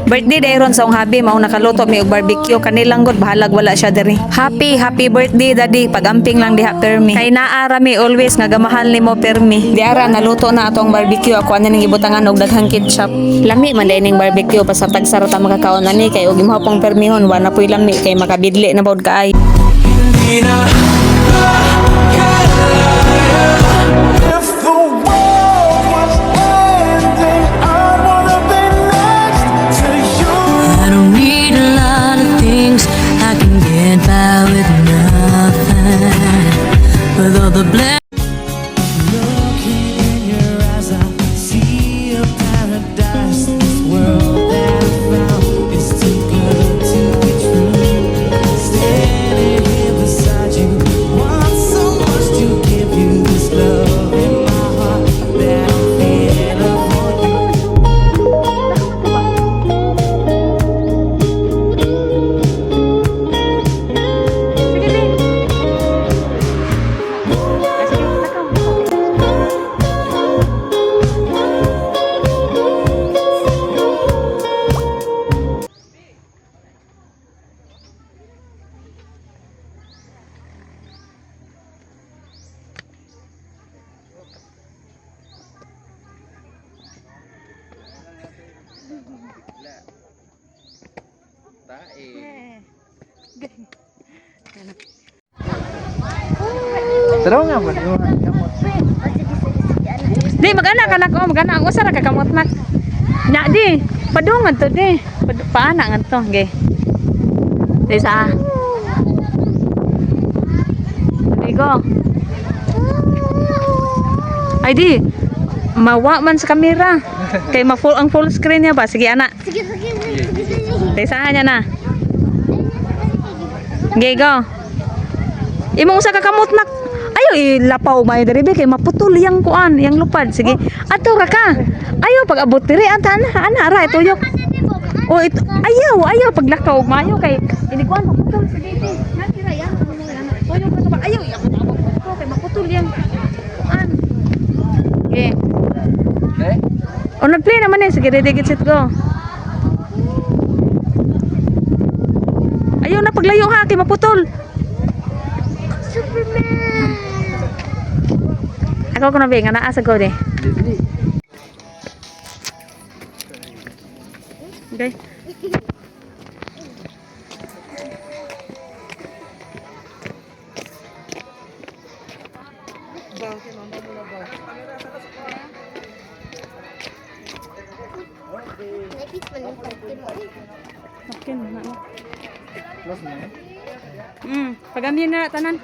Birthday dayron sa akong habi mao nakaluto mi og barbecue kanilang god bahalag wala siya diri. Happy birthday daddy. Pagamping lang diha permi. Kay naara mi always nga gamahal nimo permi. Di ara naluto na atong barbecue ako ana ning ibutangan og daghang ketchup. Lami man day ning barbecue pasatag sarata makakaon ani kay og imong pong permihon wala puy lami kay makabidli na pod kaay. The black Sarap nga ba? Di magana kanak oh magana ang usa ra ka kamot mak. Nya di padungan to di. Paana ngadto nggih. Di sa. Digo. Ay di mawa man sa kamera. Kay ma-full ang full screen niya ba? Sige ana. Sige. Di sa nya na. Nggih go. Imong usa ka kamot mak. Ayo ilapaw may diri kay maputol yang kuan, yang lupad. Sige. Ato ra ka. Ayo pag abot diri ana ra ituyok. Oh ito ayaw paglakaw mayo kay ini kuan maputol sa dito. Natira yan. Tuyok ra ka ba? Ayaw abot kay maputol yang kuan. Okay. Okay? O nag-play naman eh. Sige, ready, get set, go. Ayaw na paglayo ha, kay maputol. Superman! Ako ko na ba, nga naasa ko de. Okay. Okay, na. Close na. Pagamihan na tanan.